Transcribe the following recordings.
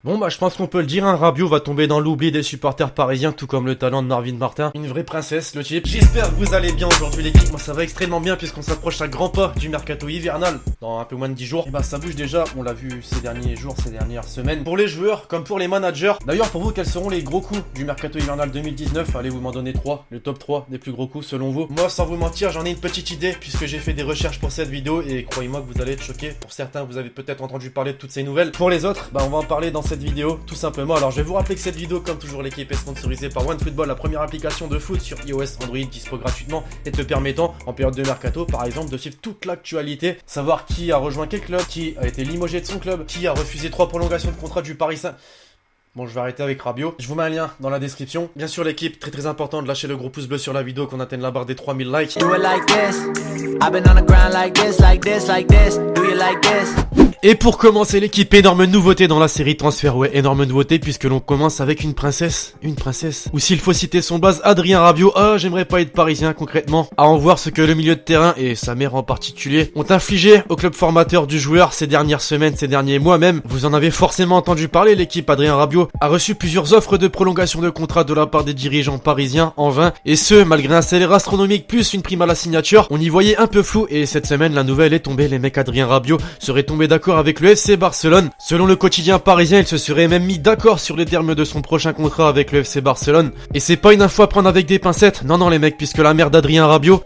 Bon bah je pense qu'on peut le dire, hein, Rabiot va tomber dans l'oubli des supporters parisiens, tout comme le talent de Marvin Martin. Une vraie princesse le type. J'espère que vous allez bien aujourd'hui l'équipe, moi ça va extrêmement bien puisqu'on s'approche à grands pas du mercato hivernal dans un peu moins de 10 jours. Et bah ça bouge déjà, on l'a vu ces derniers jours, ces dernières semaines. Pour les joueurs comme pour les managers. D'ailleurs pour vous, quels seront les gros coups du mercato hivernal 2019? Allez vous m'en donner 3, le top 3 des plus gros coups selon vous. Moi sans vous mentir j'en ai une petite idée puisque j'ai fait des recherches pour cette vidéo et croyez-moi que vous allez être choqués. Pour certains vous avez peut-être entendu parler de toutes ces nouvelles. Pour les autres, bah on va en parler dans cette vidéo tout simplement. Alors je vais vous rappeler que cette vidéo, comme toujours, l'équipe est sponsorisée par OneFootball, la première application de foot sur iOS, Android, dispo gratuitement et te permettant, en période de mercato par exemple, de suivre toute l'actualité, savoir qui a rejoint quel club, qui a été limogé de son club, qui a refusé 3 prolongations de contrat du Paris Saint. Bon, je vais arrêter avec Rabiot. Je vous mets un lien dans la description. Bien sûr, l'équipe, très important de lâcher le gros pouce bleu sur la vidéo, qu'on atteigne la barre des 3000 likes. Et pour commencer l'équipe, énorme nouveauté dans la série transfert, ouais, énorme nouveauté puisque l'on commence avec une princesse, ou s'il faut citer son base, Adrien Rabiot. Ah, j'aimerais pas être parisien concrètement, à en voir ce que le milieu de terrain et sa mère en particulier ont infligé au club formateur du joueur ces dernières semaines, ces derniers mois même. Vous en avez forcément entendu parler, l'équipe Adrien Rabiot a reçu plusieurs offres de prolongation de contrat de la part des dirigeants parisiens en vain, et ce malgré un salaire astronomique plus une prime à la signature. On y voyait un peu flou et cette semaine la nouvelle est tombée, les mecs Adrien Rabiot seraient tombés d'accord avec le FC Barcelone. Selon le quotidien parisien, il se serait même mis d'accord sur les termes de son prochain contrat avec le FC Barcelone. Et c'est pas une info à prendre avec des pincettes, non les mecs, puisque la mère d'Adrien Rabiot,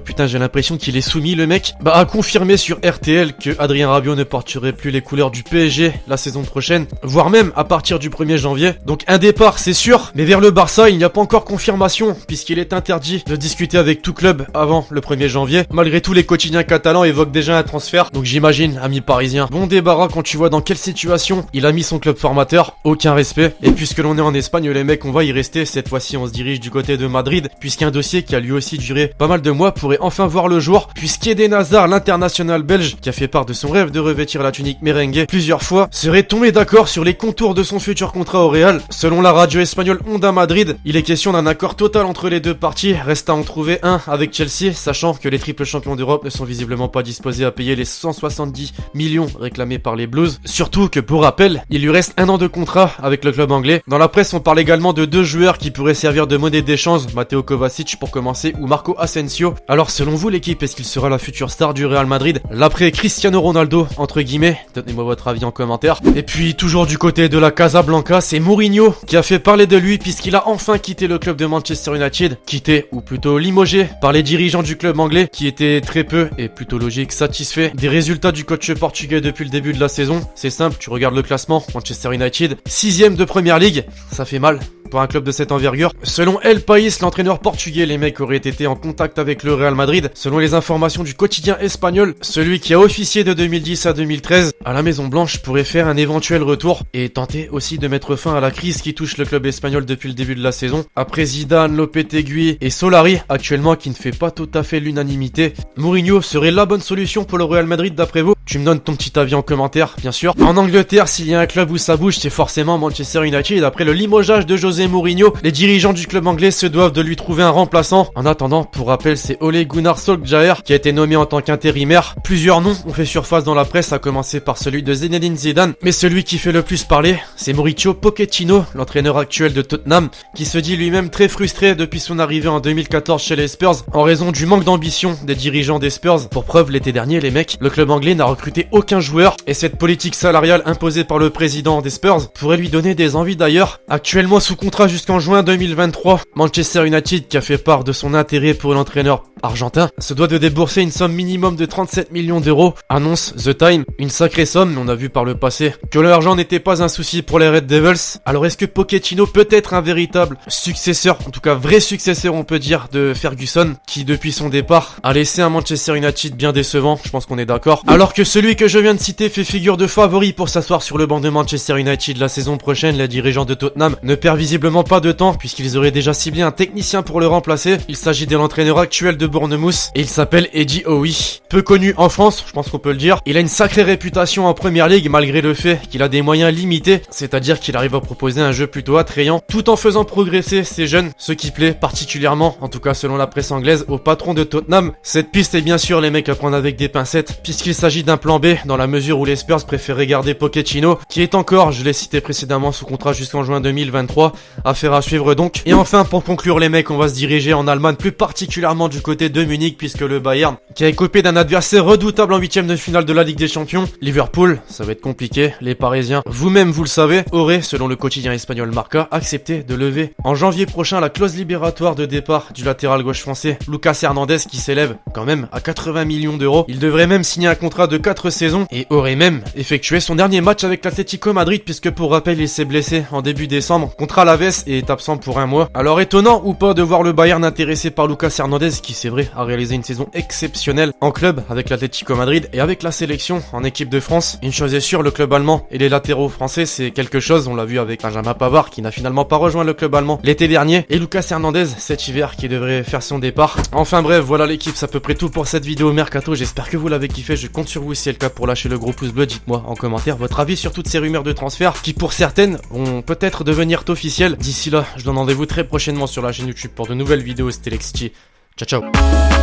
putain j'ai l'impression qu'il est soumis le mec, a confirmé sur RTL que Adrien Rabiot ne porterait plus les couleurs du PSG la saison prochaine, voire même à partir du 1er janvier. Donc un départ c'est sûr, mais vers le Barça il n'y a pas encore confirmation, puisqu'il est interdit de discuter avec tout club avant le 1er janvier. Malgré tout, les quotidiens catalans évoquent déjà un transfert, donc j'imagine, ami parisien, bon débarras quand tu vois dans quelle situation il a mis son club formateur, aucun respect. Et puisque l'on est en Espagne les mecs, on va y rester, cette fois-ci on se dirige du côté de Madrid, puisqu'un dossier qui a lui aussi duré pas mal de mois pourrait enfin voir le jour, puisqu'Eden Hazard, l'international belge, qui a fait part de son rêve de revêtir la tunique merengue plusieurs fois, serait tombé d'accord sur les contours de son futur contrat au Real. Selon la radio espagnole Onda Madrid, il est question d'un accord total entre les deux parties, reste à en trouver un avec Chelsea, sachant que les triples champions d'Europe ne sont visiblement pas disposés à payer les 170 millions réclamés par les Blues. Surtout que pour rappel, il lui reste 1 an de contrat avec le club anglais. Dans la presse, on parle également de 2 joueurs qui pourraient servir de monnaie d'échange, Matteo Kovacic pour commencer ou Marco Asensio. Alors selon vous l'équipe, est-ce qu'il sera la future star du Real Madrid, l'après Cristiano Ronaldo entre guillemets? Donnez-moi votre avis en commentaire. Et puis toujours du côté de la Casablanca, c'est Mourinho qui a fait parler de lui puisqu'il a enfin quitté le club de Manchester United, quitté ou plutôt limogé par les dirigeants du club anglais qui étaient très peu et plutôt logique satisfaits des résultats du coach portugais depuis le début de la saison. C'est simple, tu regardes le classement, Manchester United 6ème de Première Ligue, ça fait mal pour un club de cette envergure. Selon El País, l'entraîneur portugais, les mecs auraient été en contact avec le Real Madrid. Selon les informations du quotidien espagnol, celui qui a officié de 2010 à 2013 à la Maison Blanche pourrait faire un éventuel retour et tenter aussi de mettre fin à la crise qui touche le club espagnol depuis le début de la saison. Après Zidane, Lopetegui et Solari, actuellement qui ne fait pas tout à fait l'unanimité, Mourinho serait la bonne solution pour le Real Madrid d'après vous? Tu me donnes ton petit avis en commentaire, bien sûr. En Angleterre, s'il y a un club où ça bouge, c'est forcément Manchester United. Après le limogeage de José Mourinho, les dirigeants du club anglais se doivent de lui trouver un remplaçant. En attendant, pour rappel, c'est Ole Gunnar Solskjaer qui a été nommé en tant qu'intérimaire. Plusieurs noms ont fait surface dans la presse, à commencer par celui de Zinedine Zidane, mais celui qui fait le plus parler, c'est Mauricio Pochettino, l'entraîneur actuel de Tottenham, qui se dit lui-même très frustré depuis son arrivée en 2014 chez les Spurs, en raison du manque d'ambition des dirigeants des Spurs. Pour preuve, l'été dernier, les mecs, le club anglais n'a recruté aucun joueur, et cette politique salariale imposée par le président des Spurs pourrait lui donner des envies d'ailleurs. Actuellement sous contrat jusqu'en juin 2023, Manchester United, qui a fait part de son intérêt pour l'entraîneur argentin, se doit de débourser une somme minimum de 37 millions d'euros, annonce The Time. Une sacrée somme, mais on a vu par le passé que l'argent n'était pas un souci pour les Red Devils. Alors est-ce que Pochettino peut être un véritable successeur, en tout cas vrai successeur on peut dire, de Ferguson, qui depuis son départ a laissé un Manchester United bien décevant, je pense qu'on est d'accord. Alors que celui que je viens de citer fait figure de favori pour s'asseoir sur le banc de Manchester United la saison prochaine, les dirigeants de Tottenham ne perdent visiblement visiblement pas de temps puisqu'ils auraient déjà ciblé un technicien pour le remplacer. Il s'agit de l'entraîneur actuel de Bournemouth et il s'appelle Eddie Howe. Peu connu en France, je pense qu'on peut le dire. Il a une sacrée réputation en Première Ligue malgré le fait qu'il a des moyens limités, c'est-à-dire qu'il arrive à proposer un jeu plutôt attrayant tout en faisant progresser ses jeunes, ce qui plaît particulièrement, en tout cas selon la presse anglaise, au patron de Tottenham. Cette piste est bien sûr les mecs à prendre avec des pincettes puisqu'il s'agit d'un plan B dans la mesure où les Spurs préféraient garder Pochettino qui est encore, je l'ai cité précédemment, sous contrat jusqu'en juin 2023, affaire à suivre donc. Et enfin pour conclure les mecs, on va se diriger en Allemagne, plus particulièrement du côté de Munich puisque le Bayern, qui a écopé d'un adversaire redoutable en huitième de finale de la Ligue des Champions, Liverpool, ça va être compliqué, les Parisiens, vous-même vous le savez, auraient, selon le quotidien espagnol Marca, accepté de lever en janvier prochain la clause libératoire de départ du latéral gauche français Lucas Hernandez qui s'élève quand même à 80 millions d'euros. Il devrait même signer un contrat de 4 saisons et aurait même effectué son dernier match avec l'Atlético Madrid puisque pour rappel il s'est blessé en début décembre contre Alaves et est absent pour un mois. Alors étonnant ou pas de voir le Bayern intéressé par Lucas Hernandez qui c'est vrai a réalisé une saison exceptionnelle en club avec l'Atlético Madrid et avec la sélection en équipe de France. Une chose est sûre, le club allemand et les latéraux français c'est quelque chose, on l'a vu avec Benjamin Pavard qui n'a finalement pas rejoint le club allemand l'été dernier et Lucas Hernandez cet hiver qui devrait faire son départ. Enfin bref, voilà l'équipe, c'est à peu près tout pour cette vidéo mercato, j'espère que vous l'avez kiffé, je compte sur vous si c'est le cas pour lâcher le gros pouce bleu, dites-moi en commentaire votre avis sur toutes ces rumeurs de transfert qui pour certaines vont peut-être devenir officielles. D'ici là, je donne rendez-vous très prochainement sur la chaîne YouTube pour de nouvelles vidéos, c'était Lexity. Ciao ciao.